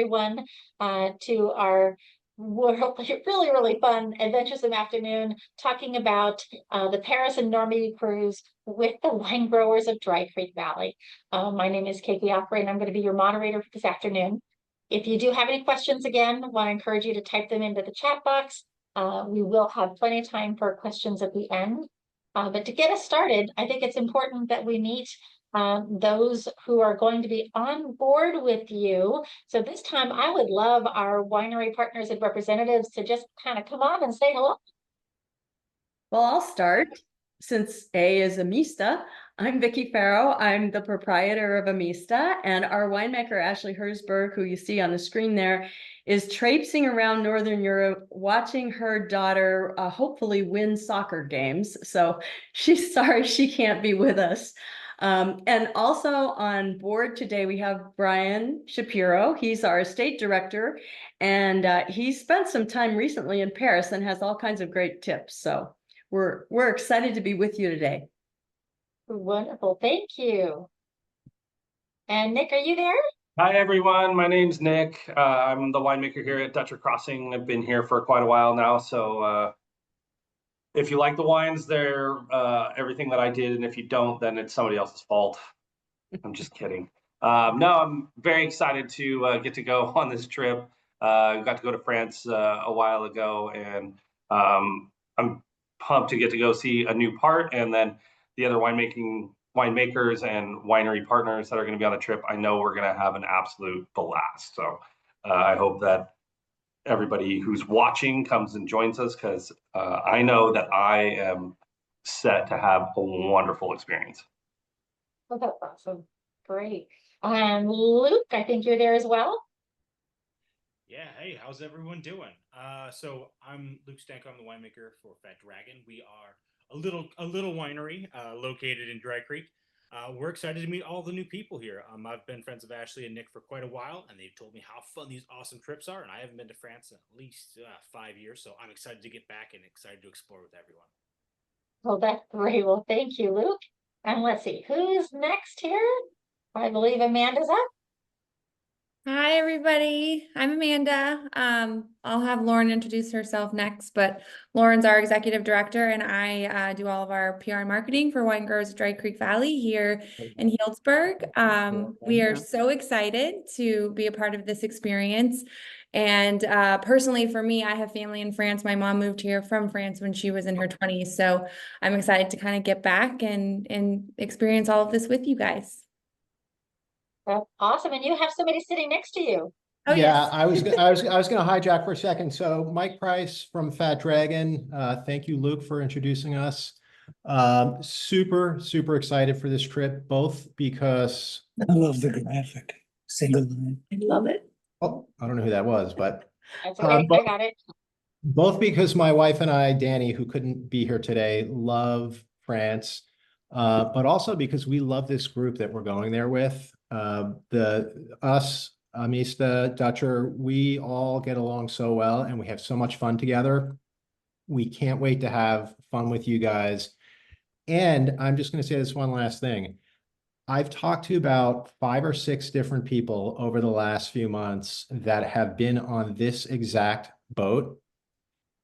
everyone to our really fun adventuresome afternoon talking about the Paris and Normandy cruise with the wine growers of Dry Creek Valley. My name is Kate Opry, and I'm going to be your moderator for this afternoon. If you do have any questions, again, I want to encourage you to type them into the chat box. We will have plenty of time for questions at the end. But to get us started, I think it's important that we meet those who are going to be on board with you. So this time I would love our winery partners and representatives to just kind of come on and say hello. Well, I'll start since A is Amista. I'm Vicki Farrow. I'm the proprietor of Amista, and our winemaker, Ashley Herzberg, who you see on the screen there, is traipsing around Northern Europe, watching her daughter hopefully win soccer games. So she's sorry she can't be with us. And also on board today, we have Brian Shapiro. He's our estate director, and he spent some time recently in Paris and has all kinds of great tips. So we're excited to be with you today. Wonderful, thank you. And Nick, are you there? Hi everyone, my name's Nick. I'm the winemaker here at Dutcher Crossing. I've been here for quite a while now, so if you like the wines, they're everything that I did, and if you don't, then it's somebody else's fault. I'm just kidding. No, I'm very excited to get to go on this trip. Got to go to France a while ago, and I'm pumped to get to go see a new part, and then the other winemakers and winery partners that are going to be on the trip. I know we're going to have an absolute blast. So I hope that everybody who's watching comes and joins us, because I know that I am set to have a wonderful experience. Oh, that's awesome. Great. Luke, I think you're there as well. Yeah, hey, how's everyone doing? So I'm Luke Stanko. I'm the winemaker for Fat Dragon. We are a little winery located in Dry Creek. We're excited to meet all the new people here. I've been friends with Ashley and Nick for quite a while, and they've told me how fun these awesome trips are, and I haven't been to France in at least 5 years, so I'm excited to get back and excited to explore with everyone. Well, that's great. Well, thank you, Luke. And let's see, who's next here? I believe Amanda's up. Hi, everybody. I'm Amanda. I'll have Lauren introduce herself next, but Lauren's our executive director, and I do all of our PR and marketing for Winegrowers Dry Creek Valley here in Healdsburg. We are so excited to be a part of this experience. And personally, for me, I have family in France. My mom moved here from France when she was in her 20s. So I'm excited to kind of get back and experience all of this with you guys. That's awesome. And you have somebody sitting next to you. Oh, yeah, yes. I was going to hijack for a second. So Mike Price from Fat Dragon. Thank you, Luke, for introducing us. Super excited for this trip, both because I love the graphic. Single line. I love it. Oh, I don't know who that was, but that's okay. I got it. Both because my wife and I, Danny, who couldn't be here today, love France, but also because we love this group that we're going there with. Us, Amista, Dutcher, we all get along so well, and we have so much fun together. We can't wait to have fun with you guys. And I'm just going to say this one last thing. I've talked to about 5 or 6 different people over the last few months that have been on this exact boat,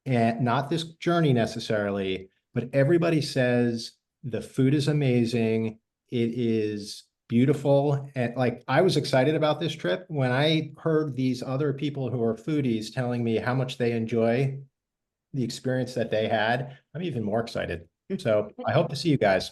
and not this journey necessarily, but everybody says the food is amazing. It is beautiful. And like, I was excited about this trip when I heard these other people who are foodies telling me how much they enjoy the experience that they had. I'm even more excited. So I hope to see you guys.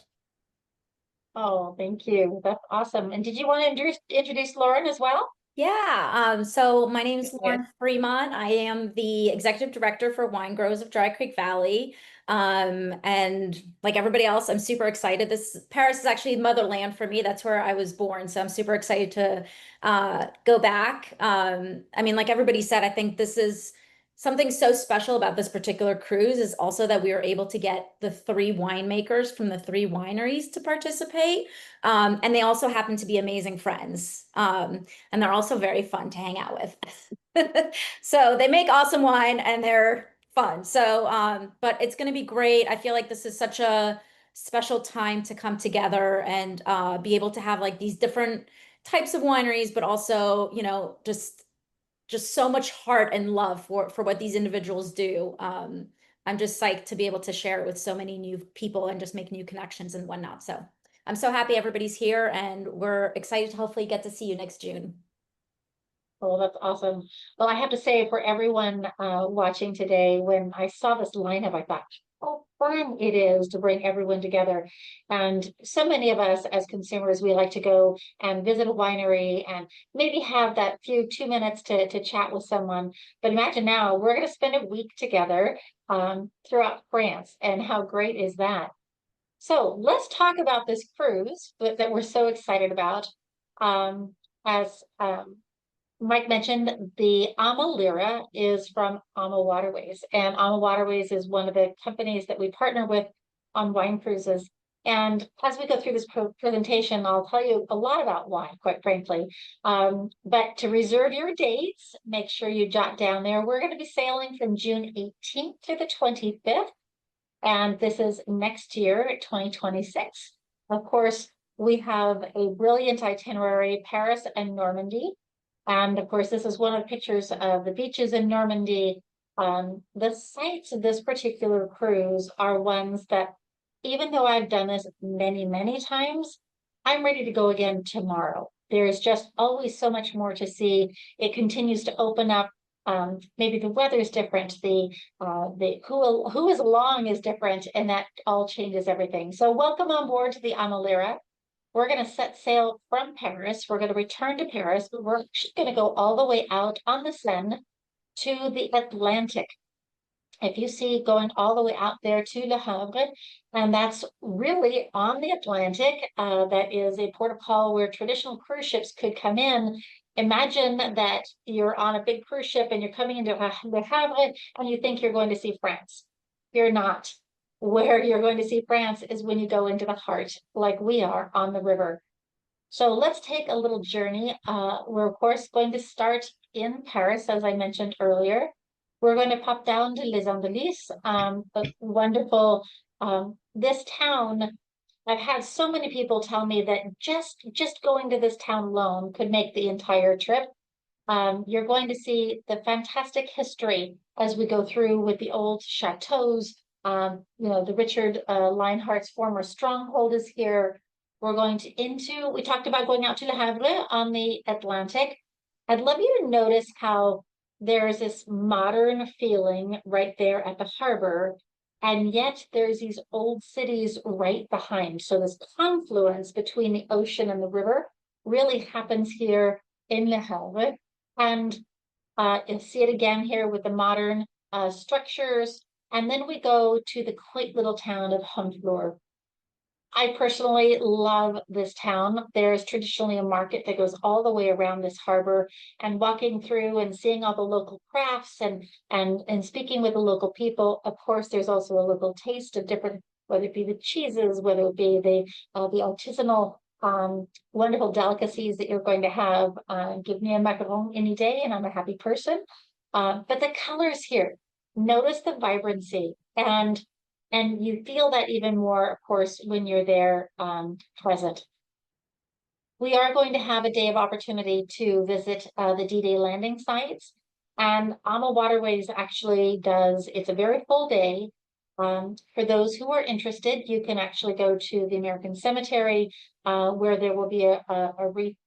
Oh, thank you. That's awesome. And did you want to introduce Lauren as well? Yeah, so my name is Lauren Fremont. I am the executive director for Winegrowers of Dry Creek Valley. And like everybody else, I'm super excited. Paris is actually motherland for me. That's where I was born. So I'm super excited to go back. I mean, like everybody said, I think this is something so special about this particular cruise is also that we were able to get the 3 winemakers from the 3 wineries to participate. And they also happen to be amazing friends. And they're also very fun to hang out with. So they make awesome wine and they're fun. So, but it's going to be great. I feel like this is such a special time to come together and be able to have like these different types of wineries, but also, you know, just just so much heart and love for what these individuals do. I'm just psyched to be able to share it with so many new people and just make new connections and whatnot. So I'm so happy everybody's here, and we're excited to hopefully get to see you next June. Oh, that's awesome. Well, I have to say, for everyone watching today, when I saw this lineup, I thought, how fun it is to bring everyone together. And so many of us as consumers, we like to go and visit a winery and maybe have that few 2 minutes to chat with someone. But imagine now, we're going to spend a week together throughout France. And how great is that? So let's talk about this cruise that we're so excited about. As Mike mentioned, the Ama Lira is from Ama Waterways, and Ama Waterways is one of the companies that we partner with on wine cruises. And as we go through this presentation, I'll tell you a lot about wine, quite frankly. But to reserve your dates, make sure you jot down there. We're going to be sailing from June 18th to the 25th, and this is next year, 2026. Of course, we have a brilliant itinerary, Paris and Normandy. And of course, this is one of the pictures of the beaches in Normandy. The sites of this particular cruise are ones that, even though I've done this many, many times, I'm ready to go again tomorrow. There's just always so much more to see. It continues to open up. Maybe the weather's different. The who is along is different, and that all changes everything. So welcome on board to the Ama Lira. We're going to set sail from Paris. We're going to return to Paris, but we're going to go all the way out on the Seine to the Atlantic. If you see going all the way out there to Le Havre, and that's really on the Atlantic, that is a port of call where traditional cruise ships could come in. Imagine that you're on a big cruise ship and you're coming into Le Havre and you think you're going to see France. You're not. Where you're going to see France is when you go into the heart, like we are on the river. So let's take a little journey. We're of course going to start in Paris, as I mentioned earlier. We're going to pop down to Les Andelys, a wonderful, this town. I've had so many people tell me that just going to this town alone could make the entire trip. You're going to see the fantastic history as we go through with the old chateaus. The Richard Lionheart's former stronghold is here. We're going we talked about going out to Le Havre on the Atlantic. I'd love you to notice how there's this modern feeling right there at the harbor, and yet there's these old cities right behind. So this confluence between the ocean and the river really happens here in Le Havre. And you'll see it again here with the modern structures. And then we go to the quaint little town of Honfleur. I personally love this town. There's traditionally a market that goes all the way around this harbor, and walking through and seeing all the local crafts and speaking with the local people. Of course, there's also a local taste of different, whether it be the cheeses, whether it be the artisanal wonderful delicacies that you're going to have. Give me a macaron any day and I'm a happy person. But the colors here, notice the vibrancy, and you feel that even more, of course, when you're there present. We are going to have a day of opportunity to visit the D-Day landing sites. And Ama Waterways actually it's a very full day. For those who are interested, you can actually go to the American Cemetery, where there will be a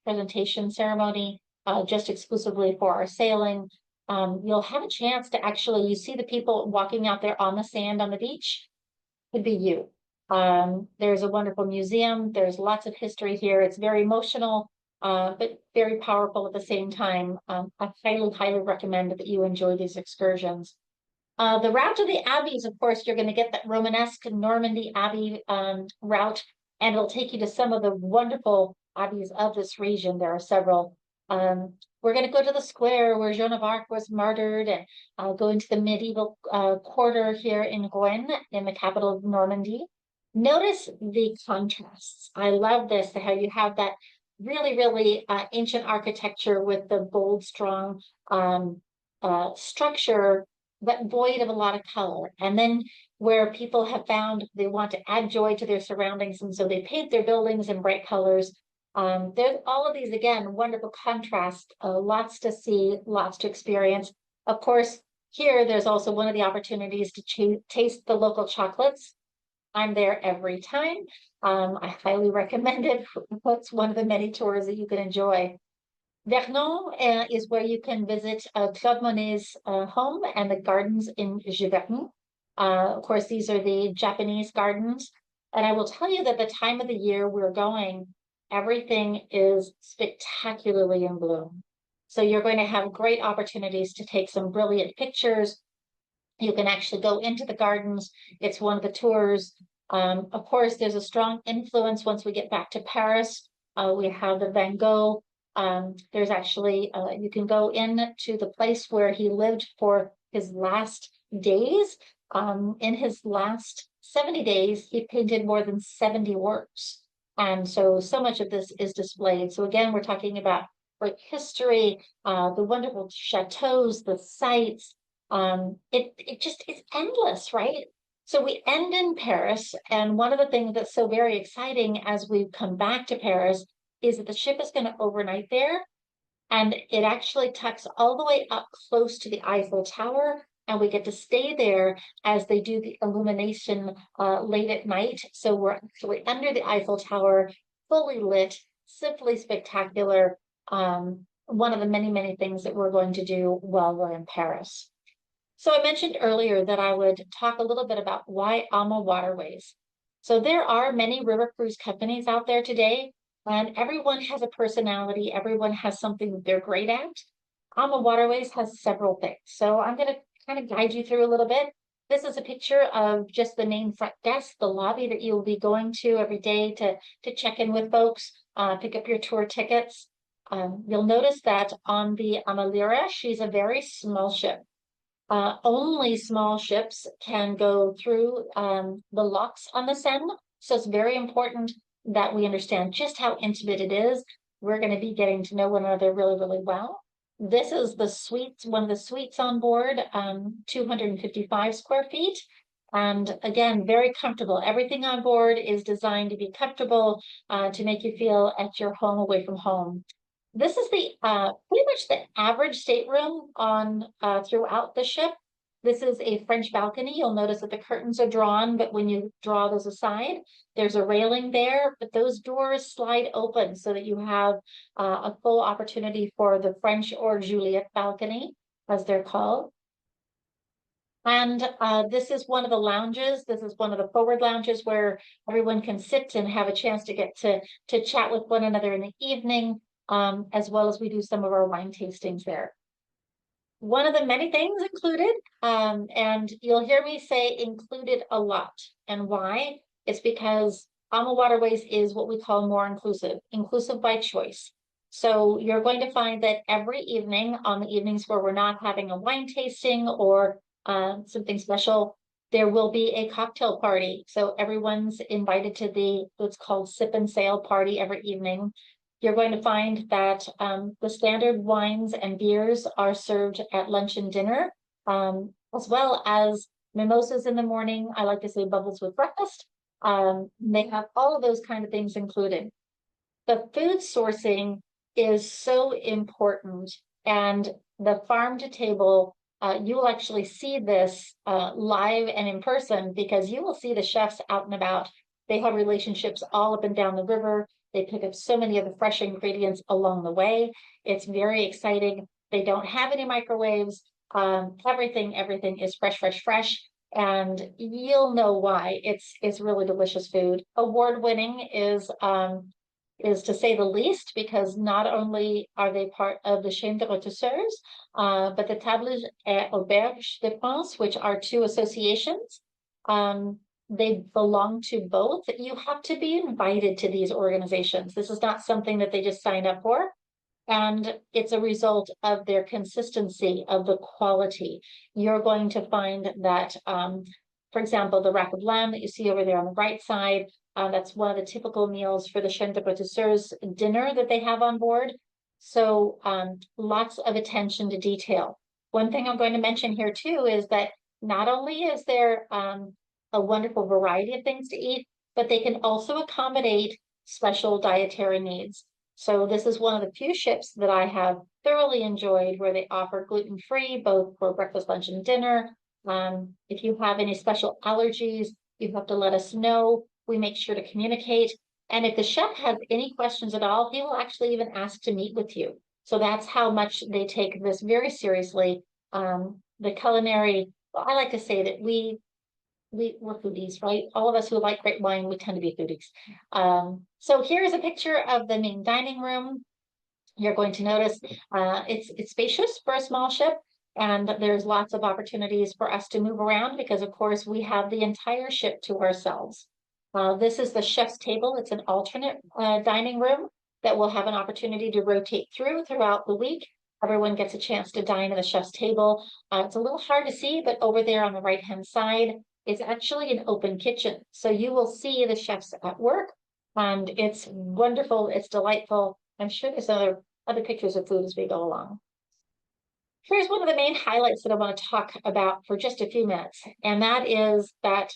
representation ceremony just exclusively for our sailing. You'll have a chance to you see the people walking out there on the sand on the beach. Could be you. There's a wonderful museum. There's lots of history here. It's very emotional, but very powerful at the same time. I highly, highly recommend that you enjoy these excursions. The route to the abbeys, of course, you're going to get that Romanesque Normandy Abbey route, and it'll take you to some of the wonderful abbeys of this region. There are several. We're going to go to the square where Joan of Arc was martyred, and go into the medieval quarter here in Rouen, in the capital of Normandy. Notice the contrasts. I love this, how you have that really, really ancient architecture with the bold, strong structure, but void of a lot of color. And then where people have found they want to add joy to their surroundings, and so they paint their buildings in bright colors. There's all of these, again, wonderful contrast, lots to see, lots to experience. Of course, here, there's also one of the opportunities to taste the local chocolates. I'm there every time. I highly recommend it. It's one of the many tours that you can enjoy. Vernon is where you can visit Claude Monet's home and the gardens in Giverny. Of course, these are the Japanese gardens. And I will tell you that the time of the year we're going, everything is spectacularly in bloom. So you're going to have great opportunities to take some brilliant pictures. You can actually go into the gardens. It's one of the tours. Of course, there's a strong influence once we get back to Paris. We have the Van Gogh. There's actually, you can go in to the place where he lived for his last days. In his last 70 days, he painted more than 70 works. And so much of this is displayed. So again, we're talking about great history, the wonderful chateaus, the sites. It just is endless, right? So we end in Paris, and one of the things that's so very exciting as we come back to Paris is that the ship is going to overnight there, and it actually tucks all the way up close to the Eiffel Tower, and we get to stay there as they do the illumination late at night. So we're actually under the Eiffel Tower, fully lit, simply spectacular. One of the many, many things that we're going to do while we're in Paris. So I mentioned earlier that I would talk a little bit about why AMA Waterways. So there are many river cruise companies out there today, and everyone has a personality. Everyone has something that they're great at. AMA Waterways has several things. So I'm going to kind of guide you through a little bit. This is a picture of just the main front desk, the lobby that you'll be going to every day to check in with folks, pick up your tour tickets. You'll notice that on the Amalira, she's a very small ship. Only small ships can go through the locks on the Seine. So it's very important that we understand just how intimate it is. We're going to be getting to know one another really, really well. This is the suites, one of the suites on board, 255 square feet. And again, very comfortable. Everything on board is designed to be comfortable, to make you feel at your home away from home. This is the pretty much the average stateroom on throughout the ship. This is a French balcony. You'll notice that the curtains are drawn, but when you draw those aside, there's a railing there, but those doors slide open so that you have a full opportunity for the French or Juliet balcony, as they're called. And this is one of the lounges. This is one of the forward lounges where everyone can sit and have a chance to get to chat with one another in the evening. As well as we do some of our wine tastings there. One of the many things included, and you'll hear me say included a lot. And why? It's because AMA Waterways is what we call more inclusive by choice. So you're going to find that every evening, on the evenings where we're not having a wine tasting or something special, there will be a cocktail party. So everyone's invited to what's called sip and sail party every evening. You're going to find that the standard wines and beers are served at lunch and dinner, as well as mimosas in the morning. I like to say bubbles with breakfast. They have all of those kind of things included. The food sourcing is so important, and the farm to table, you will actually see this live and in person, because you will see the chefs out and about. They have relationships all up and down the river. They pick up so many of the fresh ingredients along the way. It's very exciting. They don't have any microwaves. Everything is fresh. And you'll know why. It's really delicious food. Award-winning is to say the least, because not only are they part of the Chaîne de Rôtisseurs, but the Table et Auberge de France, which are two associations. They belong to both. You have to be invited to these organizations. This is not something that they just sign up for. And it's a result of their consistency, of the quality. You're going to find that, for example, the rack of lamb that you see over there on the right side, that's one of the typical meals for the Chaîne de Rôtisseurs dinner that they have on board. So lots of attention to detail. One thing I'm going to mention here too is that not only is there a wonderful variety of things to eat, but they can also accommodate special dietary needs. So this is one of the few ships that I have thoroughly enjoyed where they offer gluten-free, both for breakfast, lunch, and dinner. If you have any special allergies, you have to let us know. We make sure to communicate. And if the chef has any questions at all, he will actually even ask to meet with you. So that's how much they take this very seriously. The culinary, well, I like to say that we're foodies, right? All of us who like great wine, we tend to be foodies. So here's a picture of the main dining room. You're going to notice it's spacious for a small ship, and there's lots of opportunities for us to move around because, of course, we have the entire ship to ourselves. This is the chef's table. It's an alternate dining room that will have an opportunity to rotate throughout the week. Everyone gets a chance to dine at the chef's table. It's a little hard to see, but over there on the right-hand side is actually an open kitchen. So you will see the chefs at work, and it's wonderful. It's delightful. I'm sure there's other pictures of food as we go along. Here's one of the main highlights that I want to talk about for just a few minutes, and that is that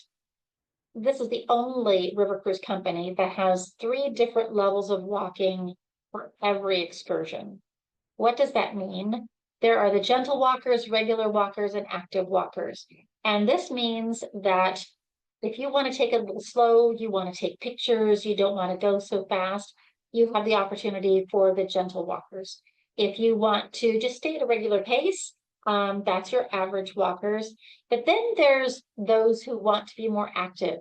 this is the only river cruise company that has 3 different levels of walking for every excursion. What does that mean? There are the gentle walkers, regular walkers, and active walkers. And this means that if you want to take it a little slow, you want to take pictures, you don't want to go so fast, you have the opportunity for the gentle walkers. If you want to just stay at a regular pace, that's your average walkers. But then there's those who want to be more active.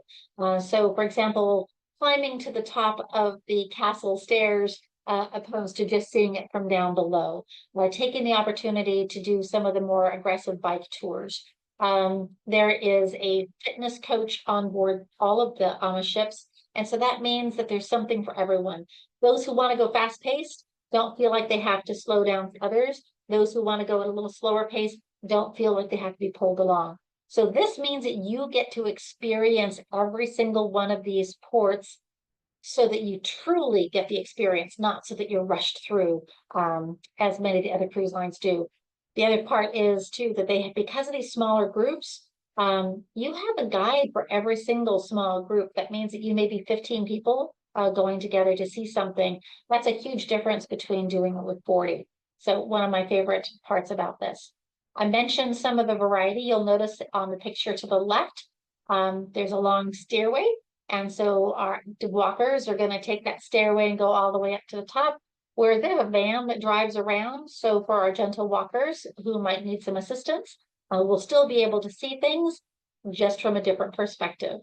So for example, climbing to the top of the castle stairs opposed to just seeing it from down below, or taking the opportunity to do some of the more aggressive bike tours. There is a fitness coach on board all of the ships, and so that means that there's something for everyone. Those who want to go fast paced don't feel like they have to slow down for others. Those who want to go at a little slower pace don't feel like they have to be pulled along. So this means that you get to experience every single one of these ports so that you truly get the experience, not so that you're rushed through, as many of the other cruise lines do. The other part is too that they have, because of these smaller groups, you have a guide for every single small group. That means that you may be 15 people going together to see something. That's a huge difference between doing it with 40. So one of my favorite parts about this. I mentioned some of the variety. You'll notice on the picture to the left, there's a long stairway. And so our walkers are going to take that stairway and go all the way up to the top, where they have a van that drives around. So for our gentle walkers who might need some assistance, we'll still be able to see things just from a different perspective.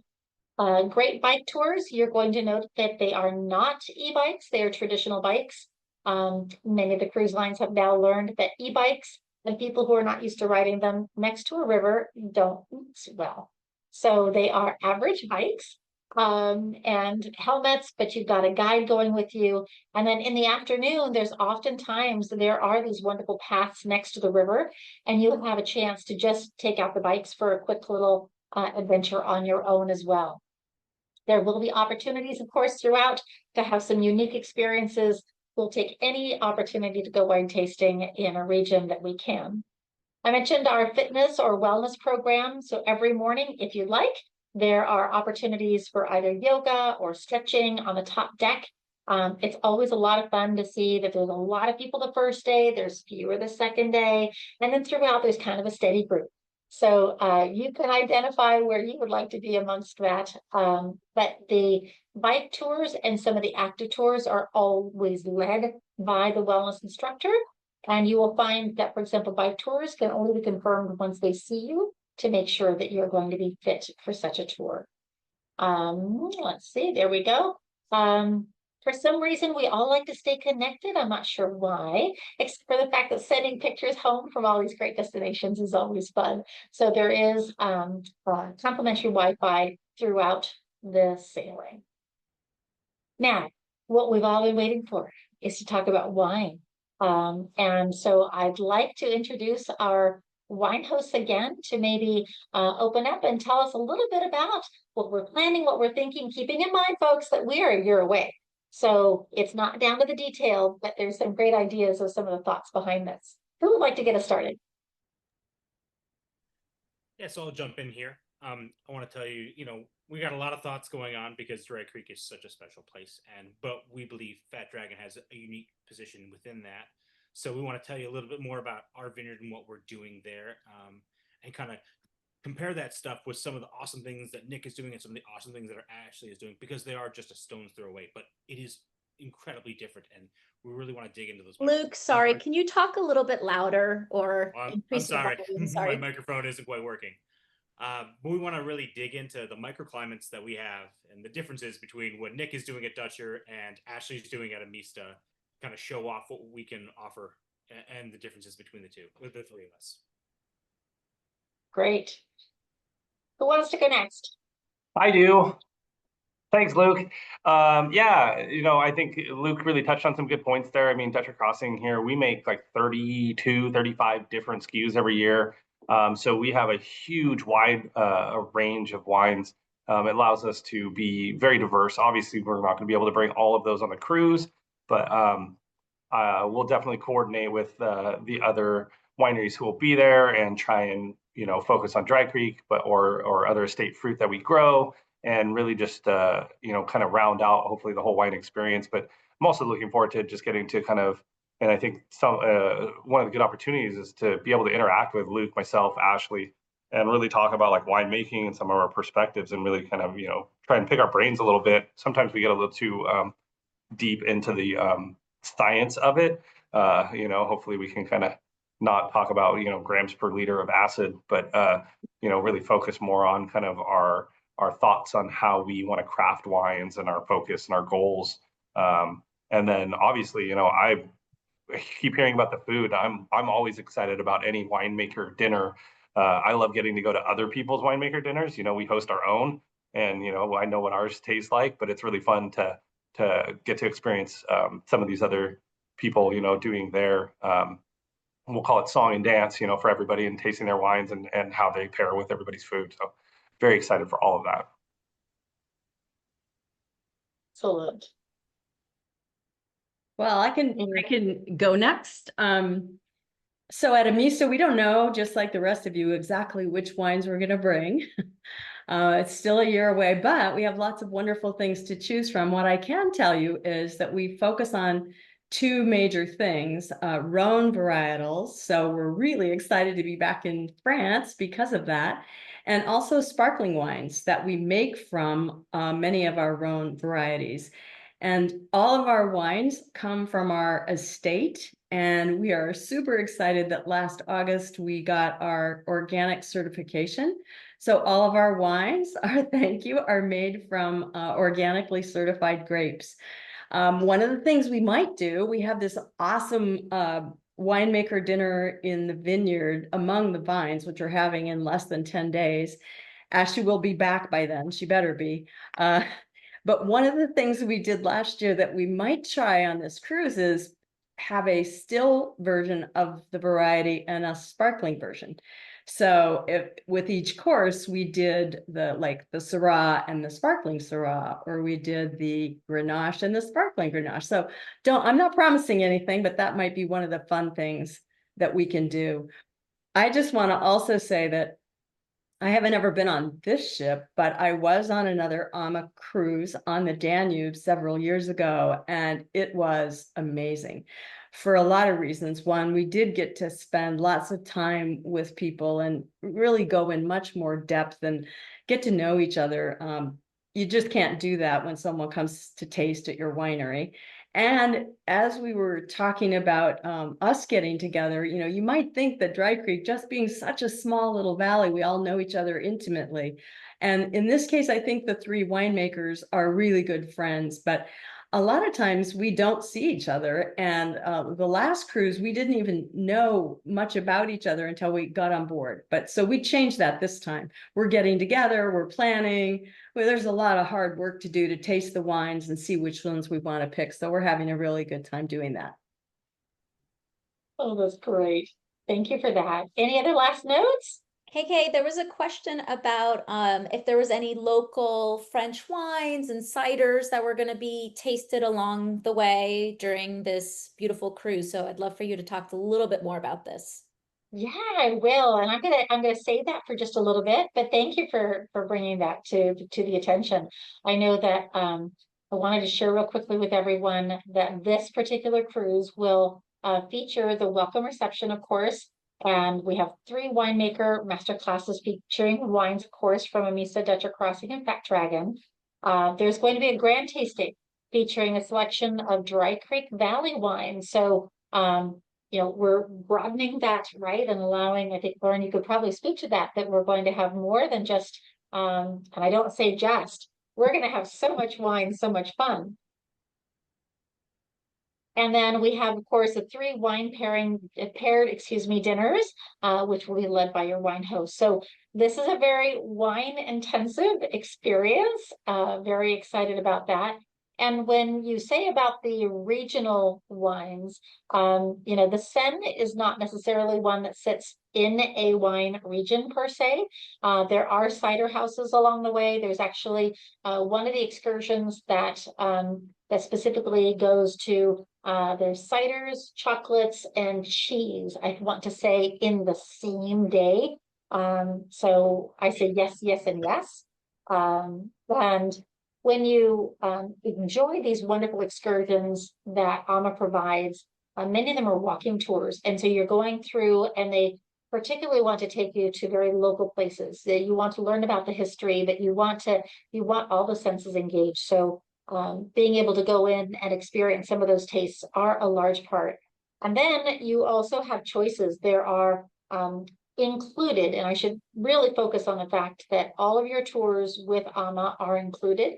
Great bike tours, you're going to note that they are not e-bikes, they are traditional bikes. Many of the cruise lines have now learned that e-bikes and people who are not used to riding them next to a river don't mix well. So they are average bikes. And helmets, but you've got a guide going with you. And then in the afternoon, there's oftentimes there are these wonderful paths next to the river, and you'll have a chance to just take out the bikes for a quick little adventure on your own as well. There will be opportunities, of course, throughout to have some unique experiences. We'll take any opportunity to go wine tasting in a region that we can. I mentioned our fitness or wellness program. So every morning, if you like, there are opportunities for either yoga or stretching on the top deck. It's always a lot of fun to see that there's a lot of people the first day, there's fewer the second day, and then throughout there's kind of a steady group. So you can identify where you would like to be amongst that. But the bike tours and some of the active tours are always led by the wellness instructor. And you will find that, for example, bike tours can only be confirmed once they see you to make sure that you're going to be fit for such a tour. Let's see, there we go. For some reason, we all like to stay connected. I'm not sure why, except for the fact that sending pictures home from all these great destinations is always fun. So there is complimentary Wi-Fi throughout the sailing. Now, what we've all been waiting for is to talk about wine. And so I'd like to introduce our wine hosts again to maybe open up and tell us a little bit about what we're planning, what we're thinking, keeping in mind, folks, that we are a year away. So it's not down to the detail, but there's some great ideas of some of the thoughts behind this. Who would like to get us started? Yeah, so I'll jump in here. I want to tell you, we got a lot of thoughts going on because Dry Creek is such a special place, but we believe Fat Dragon has a unique position within that. So we want to tell you a little bit more about our vineyard and what we're doing there, and kind of compare that stuff with some of the awesome things that Nick is doing and some of the awesome things that Ashley is doing, because they are just a stone's throw away, but it is incredibly different, and we really want to dig into those. Luke, sorry, can you talk a little bit louder or I'm increase your sorry, volume? my Sorry. microphone isn't quite working. But we want to really dig into the microclimates that we have and the differences between what Nick is doing at Dutcher and Ashley's doing at Amista, kind of show off what we can offer and the differences between the two, with the three of us. Great. Who wants to go next? I do. Thanks, Luke. Yeah, I think Luke really touched on some good points there. I mean, Dutcher Crossing here, we make like 32, 35 different SKUs every year. So we have a huge wide range of wines. It allows us to be very diverse. Obviously, we're not going to be able to bring all of those on the cruise, but we'll definitely coordinate with the other wineries who will be there and try and focus on Dry Creek, or other estate fruit that we grow, and really just kind of round out hopefully the whole wine experience. But I'm also looking forward to just getting to kind of, and I think one of the good opportunities is to be able to interact with Luke, myself, Ashley, and really talk about like winemaking and some of our perspectives, and really kind of try and pick our brains a little bit. Sometimes we get a little too deep into the science of it. Hopefully we can kind of not talk about grams per liter of acid, but really focus more on kind of our thoughts on how we want to craft wines and our focus and our goals. And then obviously, I keep hearing about the food. I'm always excited about any winemaker dinner. I love getting to go to other people's winemaker dinners. We host our own, and I know what ours tastes like, but it's really fun to get to experience some of these other people, doing their we'll call it song and dance, for everybody, and tasting their wines and how they pair with everybody's food. So very excited for all of that. Excellent. Well, I can go next. So at Amista, we don't know, just like the rest of you, exactly which wines we're going to bring. It's still a year away, but we have lots of wonderful things to choose from. What I can tell you is that we focus on two major things, Rhone varietals. So we're really excited to be back in France because of that. And also sparkling wines that we make from many of our Rhone varieties. And all of our wines come from our estate. And we are super excited that last August we got our organic certification. So all of our wines are made from organically certified grapes. One of the things we might do, we have this awesome winemaker dinner in the vineyard among the vines, which we're having in less than 10 days. Ashley will be back by then. She better be. But one of the things we did last year that we might try on this cruise is have a still version of the variety and a sparkling version. So if with each course we did the Syrah and the sparkling Syrah, or we did the Grenache and the sparkling Grenache. So I'm not promising anything, but that might be one of the fun things that we can do. I just want to also say that I haven't ever been on this ship, but I was on another AMA cruise on the Danube several years ago, and it was amazing for a lot of reasons. One, we did get to spend lots of time with people and really go in much more depth and get to know each other. You just can't do that when someone comes to taste at your winery. And as we were talking about us getting together, you might think that Dry Creek, just being such a small little valley, we all know each other intimately. And in this case, I think the three winemakers are really good friends, but a lot of times we don't see each other. And the last cruise, we didn't even know much about each other until we got on board. But so we changed that this time. We're getting together, we're planning. Well, there's a lot of hard work to do to taste the wines and see which ones we want to pick. So we're having a really good time doing that. Oh, that's great. Thank you for that. Any other last notes? Hey, Kay, there was a question about if there was any local French wines and ciders that were going to be tasted along the way during this beautiful cruise. So I'd love for you to talk a little bit more about this. Yeah, I will, and I'm gonna save that for just a little bit. But thank you for bringing that to the attention. I know that I wanted to share real quickly with everyone that this particular cruise will feature the welcome reception, of course, and we have 3 winemaker master classes featuring wines, of course, from Amista, Dutcher Crossing, and Fat Dragon. There's going to be a grand tasting featuring a selection of Dry Creek Valley wines. So you know, we're broadening that, right? And allowing, I think, Lauren, you could probably speak to that, that we're going to have more than just, and I don't say just, we're going to have so much wine, so much fun. And then we have, of course, the 3 wine paired, excuse me, dinners, which will be led by your wine host. So this is a very wine intensive experience. Very excited about that. And when you say about the regional wines, you know, the Seine is not necessarily one that sits in a wine region per se. There are cider houses along the way. There's actually one of the excursions that that specifically goes to there's ciders, chocolates, and cheese, I want to say, in the same day. So I say yes, yes, and yes. And when you enjoy these wonderful excursions that AMA provides, many of them are walking tours. And so you're going through, and they particularly want to take you to very local places that you want to learn about the history, that you want all the senses engaged. So being able to go in and experience some of those tastes are a large part. And then you also have choices. There are included, and I should really focus on the fact that all of your tours with AMA are included.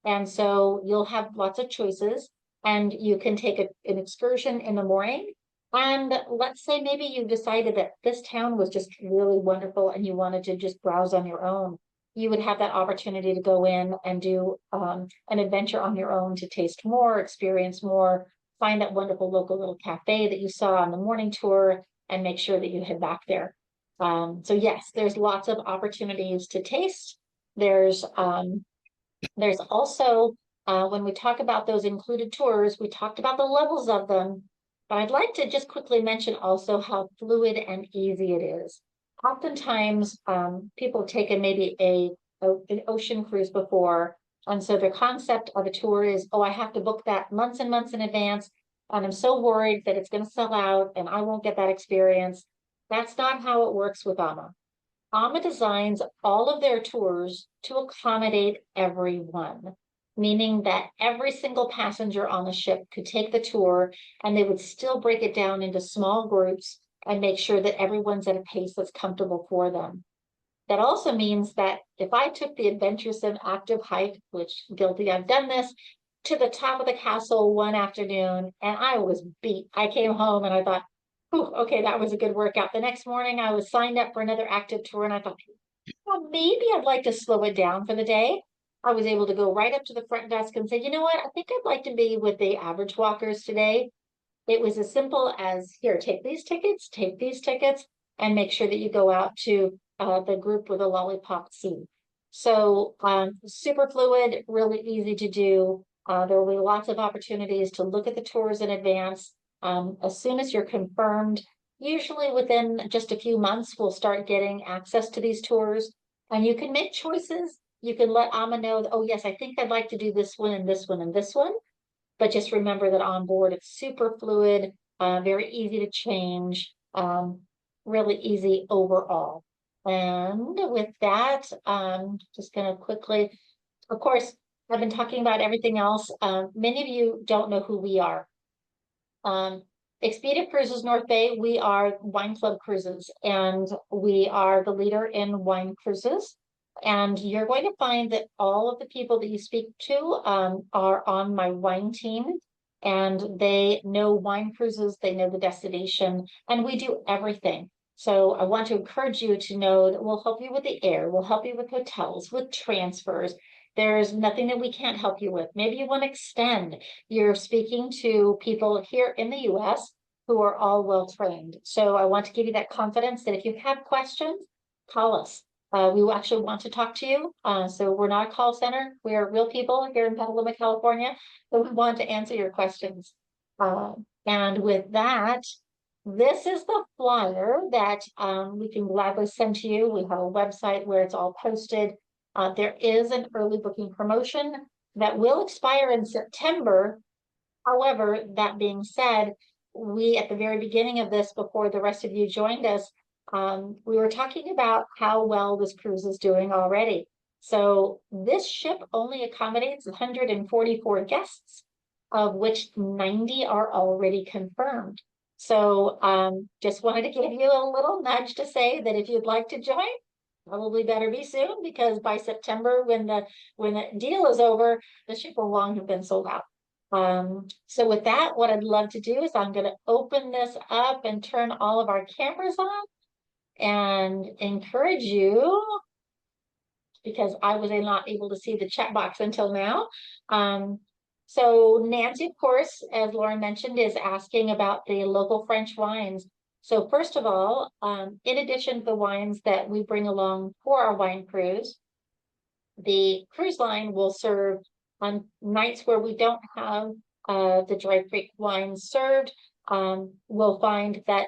And so you'll have lots of choices, and you can take an excursion in the morning. And let's say maybe you decided that this town was just really wonderful and you wanted to just browse on your own. You would have that opportunity to go in and do an adventure on your own to taste more, experience more, find that wonderful local little cafe that you saw on the morning tour, and make sure that you head back there. So yes, there's lots of opportunities to taste. There's also, when we talk about those included tours, we talked about the levels of them, but I'd like to just quickly mention also how fluid and easy it is. Oftentimes, people have taken maybe an ocean cruise before, and so their concept of a tour is, oh, I have to book that months and months in advance, and I'm so worried that it's going to sell out and I won't get that experience. That's not how it works with AMA. AMA designs all of their tours to accommodate everyone, meaning that every single passenger on the ship could take the tour and they would still break it down into small groups and make sure that everyone's at a pace that's comfortable for them. That also means that if I took the adventuresome active hike, which guilty, I've done this, to the top of the castle one afternoon and I was beat. I came home and I thought, oh, okay, that was a good workout. The next morning I was signed up for another active tour and I thought, well, maybe I'd like to slow it down for the day. I was able to go right up to the front desk and say, you know what, I think I'd like to be with the average walkers today. It was as simple as, here, take these tickets, and make sure that you go out to the group with a lollipop seat. So super fluid, really easy to do. There will be lots of opportunities to look at the tours in advance. As soon as you're confirmed, usually within just a few months, we'll start getting access to these tours. And you can make choices. You can let AMA know, oh yes, I think I'd like to do this one and this one and this one. But just remember that on board, it's super fluid, very easy to change, really easy overall. And with that, just gonna quickly, of course, I've been talking about everything else. Many of you don't know who we are. Expedia Cruises North Bay, we are Wine Club Cruises, and we are the leader in wine cruises. And you're going to find that all of the people that you speak to are on my wine team, and they know wine cruises, they know the destination, and we do everything. So I want to encourage you to know that we'll help you with the air, we'll help you with hotels, with transfers. There's nothing that we can't help you with. Maybe you want to extend. You're speaking to people here in the US who are all well trained. So I want to give you that confidence that if you have questions, call us. We actually want to talk to you. So we're not a call center. We are real people here in Petaluma, California. So we want to answer your questions. And with that, this is the flyer that we can gladly send to you. We have a website where it's all posted. There is an early booking promotion that will expire in September. However, that being said, we at the very beginning of this, before the rest of you joined us, we were talking about how well this cruise is doing already. So this ship only accommodates 144 guests, of which 90 are already confirmed. So just wanted to give you a little nudge to say that if you'd like to join, probably better be soon, because by September, when the deal is over, the ship will long have been sold out. So with that, what I'd love to do is I'm going to open this up and turn all of our cameras on and encourage you, because I was not able to see the chat box until now. So Nancy, of course, as Lauren mentioned, is asking about the local French wines. So first of all, in addition to the wines that we bring along for our wine cruise, the cruise line will serve on nights where we don't have the Dry Creek wines served. We'll find that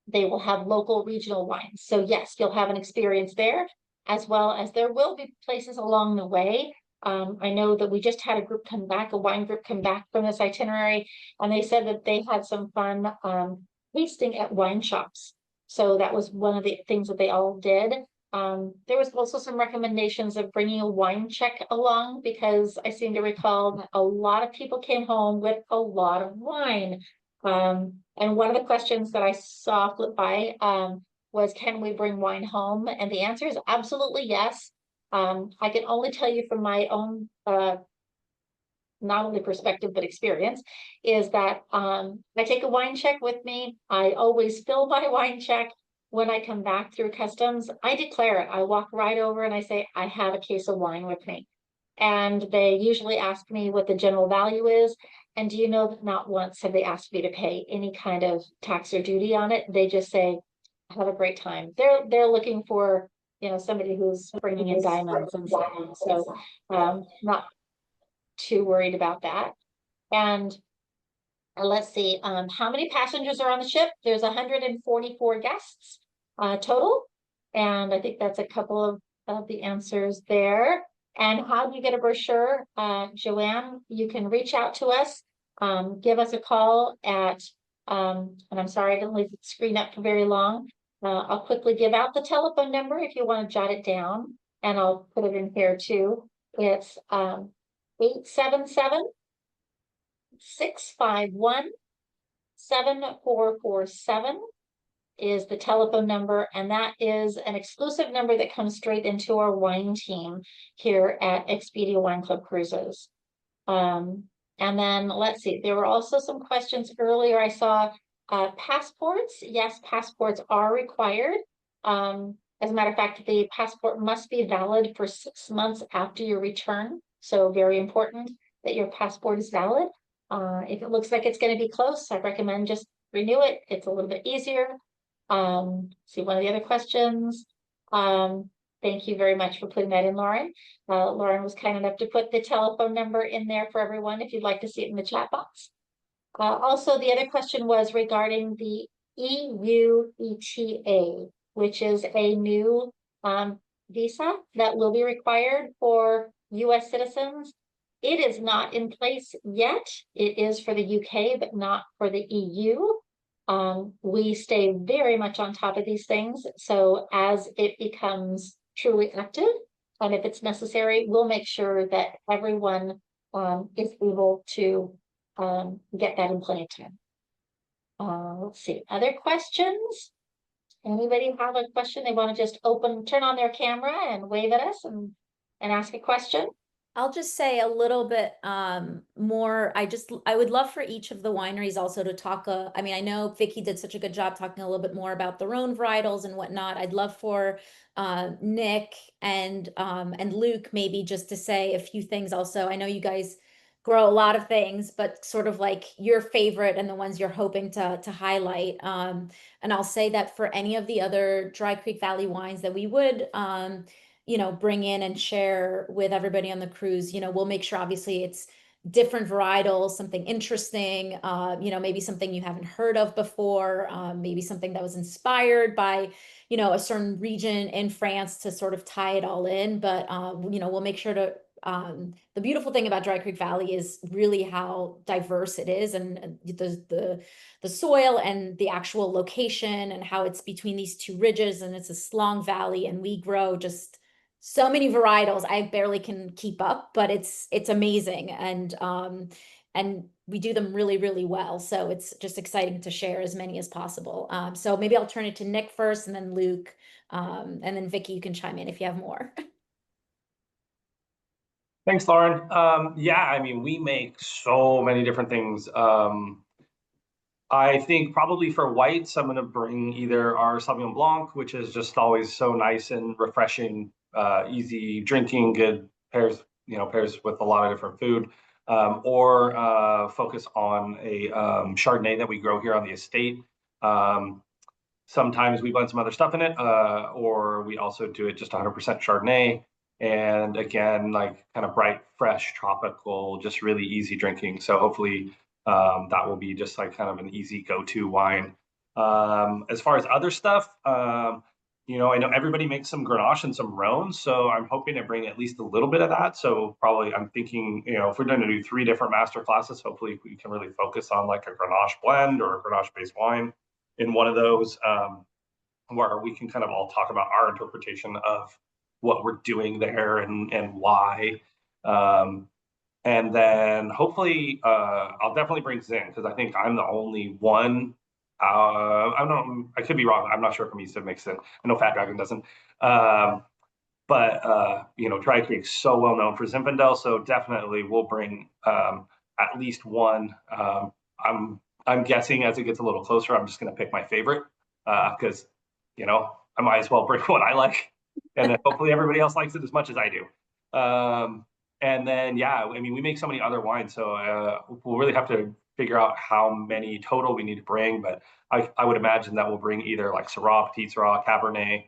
they will have local regional wines. So yes, you'll have an experience there, as well as there will be places along the way. I know that we just had a group come back, a wine group come back from this itinerary, and they said that they had some fun tasting at wine shops. So that was one of the things that they all did. There was also some recommendations of bringing a wine check along, because I seem to recall that a lot of people came home with a lot of wine. And one of the questions that I saw flip by was, can we bring wine home? And the answer is absolutely yes. I can only tell you from my own not only perspective but experience, is that I take a wine check with me. I always fill my wine check. When I come back through customs, I declare it. I walk right over and I say, I have a case of wine with me. And they usually ask me what the general value is. And do you know that not once have they asked me to pay any kind of tax or duty on it? They just say, have a great time. They're looking for, you know, somebody who's bringing in diamonds and stuff. So not too worried about that. And let's see, how many passengers are on the ship? There's 144 guests total. And I think that's a couple of the answers there. And how do you get a brochure? Joanne, you can reach out to us, give us a call at, and I'm sorry I didn't leave the screen up for very long. I'll quickly give out the telephone number if you want to jot it down, and I'll put it in here too. It's 877 651 7447 is the telephone number, and that is an exclusive number that comes straight into our wine team here at Expedia Wine Club Cruises. And then let's see, there were also some questions earlier. I saw passports. Yes, passports are required. As a matter of fact, the passport must be valid for 6 months after your return. So very important that your passport is valid. If it looks like it's going to be close, I recommend just renew it. It's a little bit easier. See one of the other questions. Thank you very much for putting that in, Lauren. Lauren was kind enough to put the telephone number in there for everyone if you'd like to see it in the chat box. Also, the other question was regarding the EU ETA, which is a new visa that will be required for US citizens. It is not in place yet. It is for the UK, but not for the EU. We stay very much on top of these things. So as it becomes truly active, and if it's necessary, we'll make sure that everyone is able to get that in plenty of time. Let's see, other questions? Anybody have a question they want to just turn on their camera and wave at us and ask a question? I'll just say a little bit more. I would love for each of the wineries also to talk. I mean, I know Vicky did such a good job talking a little bit more about their own varietals and whatnot. I'd love for Nick and Luke maybe just to say a few things also. I know you guys grow a lot of things, but sort of like your favorite and the ones you're hoping to highlight. And I'll say that for any of the other Dry Creek Valley wines that we would you know, bring in and share with everybody on the cruise, you know, we'll make sure obviously it's different varietals, something interesting, you know, maybe something you haven't heard of before, maybe something that was inspired by, you know, a certain region in France to sort of tie it all in. But, you know, we'll make sure to, the beautiful thing about Dry Creek Valley is really how diverse it is, and the soil and the actual location and how it's between these two ridges, and it's a long valley, and we grow just so many varietals. I barely can keep up, but it's amazing. And we do them really, really well. So it's just exciting to share as many as possible. So maybe I'll turn it to Nick first, and then Luke, and then Vicky, you can chime in if you have more. Thanks, Lauren. Yeah, I mean, we make so many different things. I think probably for whites, I'm going to bring either our Sauvignon Blanc, which is just always so nice and refreshing, easy drinking, good pairs with a lot of different food, or focus on a Chardonnay that we grow here on the estate. Sometimes we blend some other stuff in it, or we also do it just 100% Chardonnay. And again, like kind of bright, fresh, tropical, just really easy drinking. So hopefully that will be just like kind of an easy go-to wine. As far as other stuff, I know everybody makes some Grenache and some Rhone, so I'm hoping to bring at least a little bit of that. So probably I'm thinking, if we're going to do 3 different master classes, hopefully we can really focus on like a Grenache blend or a Grenache-based wine in one of those, where we can kind of all talk about our interpretation of what we're doing there and why. And then hopefully I'll definitely bring Zin, because I think I'm the only one. I could be wrong. I'm not sure if Amisa makes it. I know Fat Dragon doesn't. But Dry Creek's so well known for Zinfandel, so definitely we'll bring at least one. I'm guessing as it gets a little closer, I'm just going to pick my favorite, because I might as well bring what I like, and then hopefully everybody else likes it as much as I do. And then I mean, we make so many other wines, so we'll really have to figure out how many total we need to bring. But I would imagine that we'll bring either like Syrah, Petit Syrah, Cabernet.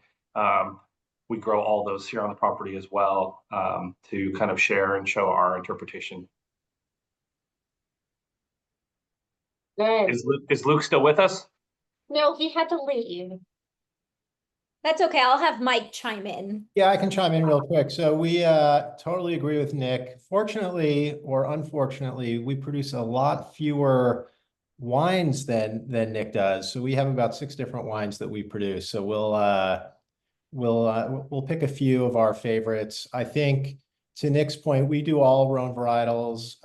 We grow all those here on the property as well, to kind of share and show our interpretation. Good. Is Luke still with us? No, he had to leave. That's okay. I'll have Mike chime in. Yeah, I can chime in real quick. So we totally agree with Nick. Fortunately or unfortunately, we produce a lot fewer wines than Nick does. So we have about 6 different wines that we produce. So we'll pick a few of our favorites. I think to Nick's point, we do all Rhone varietals.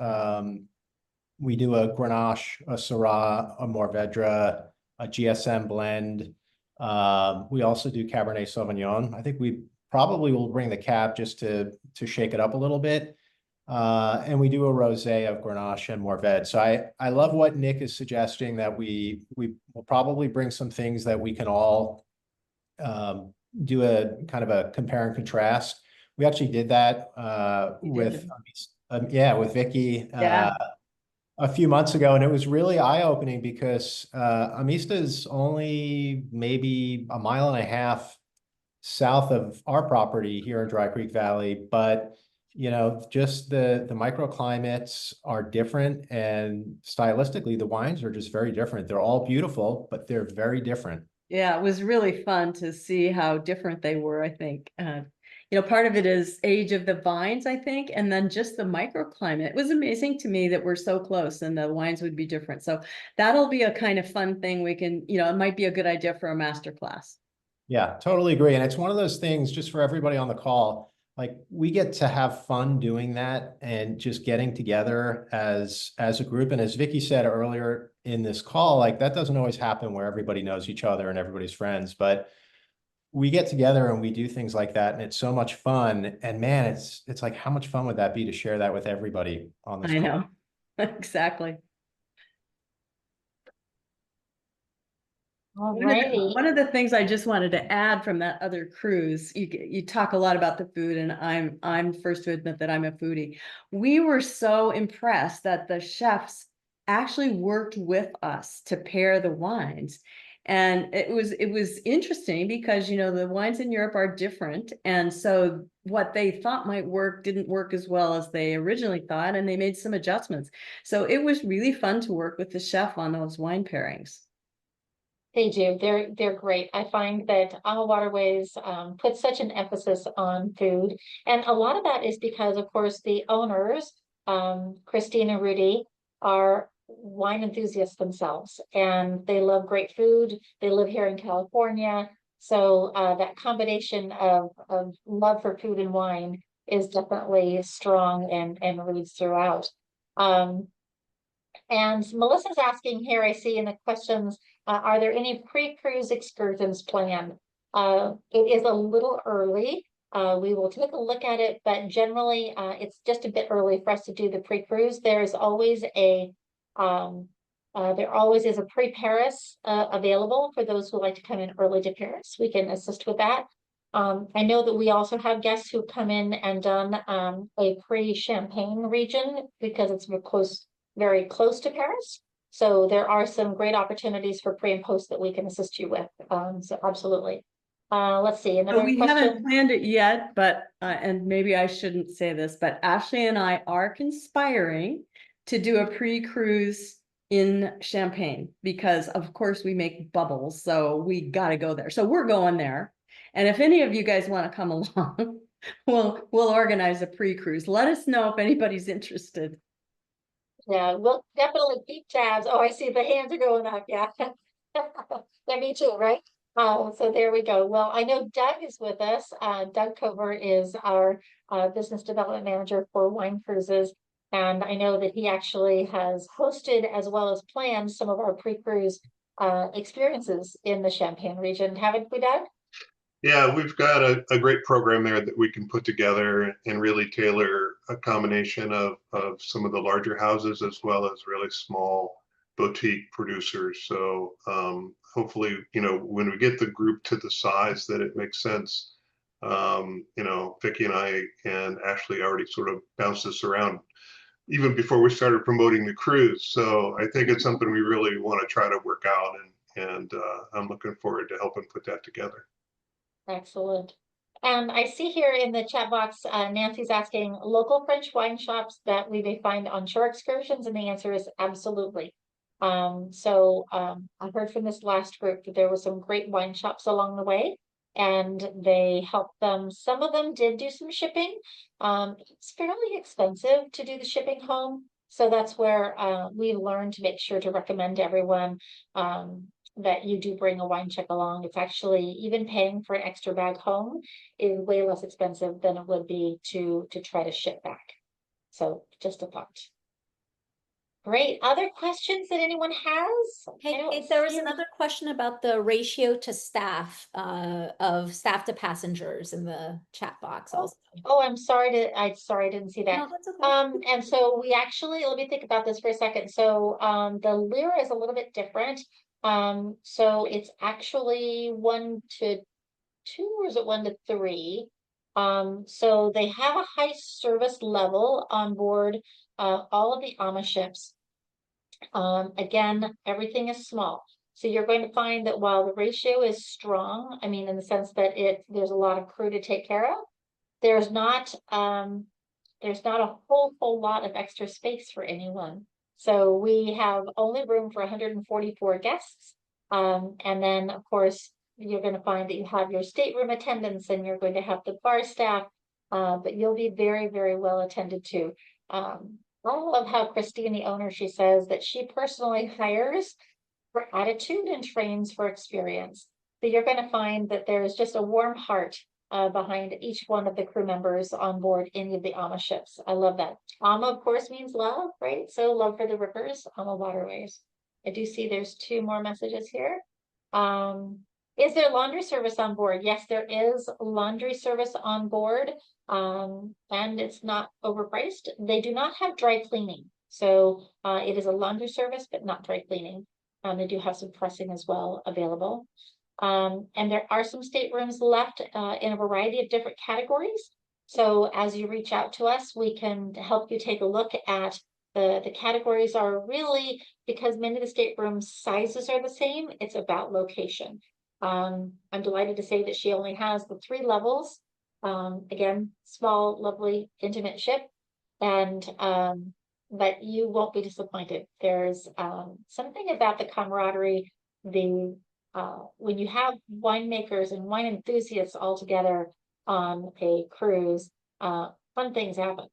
We do a Grenache, a Syrah, a Mourvedre, a GSM blend. We also do Cabernet Sauvignon. I think we probably will bring the Cab just to shake it up a little bit. And we do a rosé of Grenache and Mourvedre. So I love what Nick is suggesting, that we will probably bring some things that we can all do a kind of a compare and contrast. We actually did that with Vicky. A few months ago, and it was really eye-opening because Amista is only maybe a mile and a half south of our property here in Dry Creek Valley, but just the microclimates are different, and stylistically the wines are just very different. They're all beautiful, but they're very different. Yeah, it was really fun to see how different they were, I think. Part of it is age of the vines, I think, and then just the microclimate. It was amazing to me that we're so close and the wines would be different. So that'll be a kind of fun thing we can, it might be a good idea for a master class. Yeah, totally agree. And it's one of those things, just for everybody on the call, like we get to have fun doing that and just getting together as a group. And as Vicky said earlier in this call, like that doesn't always happen where everybody knows each other and everybody's friends, but we get together and we do things like that, and it's so much fun. And man, it's like, how much fun would that be to share that with everybody on this call? I know. Exactly. Alrighty. One of the things I just wanted to add from that other cruise, you talk a lot about the food, and I'm first to admit that I'm a foodie. We were so impressed that the chefs actually worked with us to pair the wines. And it was interesting because, you know, the wines in Europe are different. And so what they thought might work didn't work as well as they originally thought, and they made some adjustments. So it was really fun to work with the chef on those wine pairings. They do. They're great. I find that Ama Waterways put such an emphasis on food, and a lot of that is because, of course, the owners, Christine and Rudy, are wine enthusiasts themselves, and they love great food. They live here in California, so that combination of love for food and wine is definitely strong and reads throughout. And Melissa's asking here, I see in the questions, are there any pre-cruise excursions planned? It is a little early. We will take a look at it, but generally, it's just a bit early for us to do the pre-cruise. There always is a pre-Paris available for those who like to come in early to Paris. We can assist with that. I know that we also have guests who come in and done a pre-Champagne region because it's very close to Paris. So there are some great opportunities for pre and post that we can assist you with. So absolutely. Let's see, So another we question. haven't planned it yet, but and maybe I shouldn't say this, but Ashley and I are conspiring to do a pre-cruise in Champagne because of course we make bubbles, so we got to go there. So we're going there. And if any of you guys want to come along, we'll organize a pre-cruise. Let us know if anybody's interested. Yeah, we'll definitely keep tabs. Oh, I see the hands are going up. Yeah. Yeah, me too, right? So there we go. Well, I know Doug is with us. Doug Cover is our business development manager for Wine Cruises. And I know that he actually has hosted as well as planned some of our pre-cruise experiences in the Champagne region. Haven't we, Doug? Yeah, we've got a great program there that we can put together and really tailor a combination of some of the larger houses as well as really small boutique producers. So hopefully, you know, when we get the group to the size that it makes sense, you know, Vicki and I and Ashley already sort of bounced this around even before we started promoting the cruise. So I think it's something we really want to try to work out, and I'm looking forward to helping put that together. Excellent. And I see here in the chat box, Nancy's asking local French wine shops that we may find on shore excursions, and the answer is absolutely. I heard from this last group that there were some great wine shops along the way, and they helped them. Some of them did do some shipping. It's fairly expensive to do the shipping home, so that's where we learned to make sure to recommend to everyone that you do bring a wine check along. It's actually, even paying for an extra bag home is way less expensive than it would be to try to ship back. So just a thought. Great. Other questions that anyone has? Hey, there was another question about the ratio to staff of staff to passengers in the chat box also. Oh, I'm sorry I didn't see that. No, that's okay. And so we actually, let me think about this for a second. So the lira is a little bit different. So it's actually 1 to 2, or is it 1 to 3? So they have a high service level on board all of the AMA ships. Again, everything is small. So you're going to find that while the ratio is strong, I mean, in the sense that there's a lot of crew to take care of, there's not a whole lot of extra space for anyone. So we have only room for 144 guests. And then of course, you're going to find that you have your stateroom attendants and you're going to have the bar staff, but you'll be very, very well attended to. I love how Christine, the owner, she says that she personally hires for attitude and trains for experience. So you're going to find that there's just a warm heart behind each one of the crew members on board any of the AMA ships. I love that. AMA, of course, means love, right? So love for the rivers, AMA Waterways. I do see there's 2 more messages here. Is there laundry service on board? Yes, there is laundry service on board, and it's not overpriced. They do not have dry cleaning. So it is a laundry service, but not dry cleaning. They do have some pressing as well available. And there are some staterooms left in a variety of different categories. So as you reach out to us, we can help you take a look at The categories are really, because many of the stateroom sizes are the same, it's about location. I'm delighted to say that she only has the 3 levels. Again, small, lovely, intimate ship. And but you won't be disappointed. There's something about the camaraderie, the when you have winemakers and wine enthusiasts all together on a cruise, fun things happen.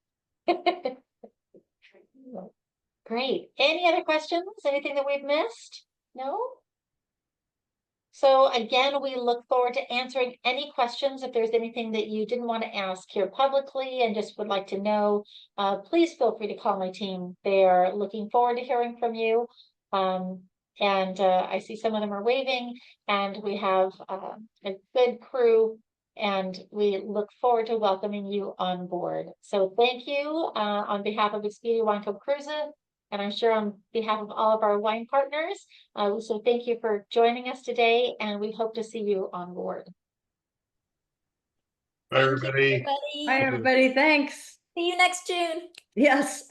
Great. Any other questions? Anything that we've missed? No? So again, we look forward to answering any questions. If there's anything that you didn't want to ask here publicly and just would like to know, please feel free to call my team. They are looking forward to hearing from you. I see some of them are waving, and we have a good crew, and we look forward to welcoming you on board. So thank you on behalf of Expedia Wine Club Cruises, and I'm sure on behalf of all of our wine partners. So thank you for joining us today, and we hope to see you on board. Bye, everybody. Everybody. Bye, everybody. Thanks. See you next June. Yes.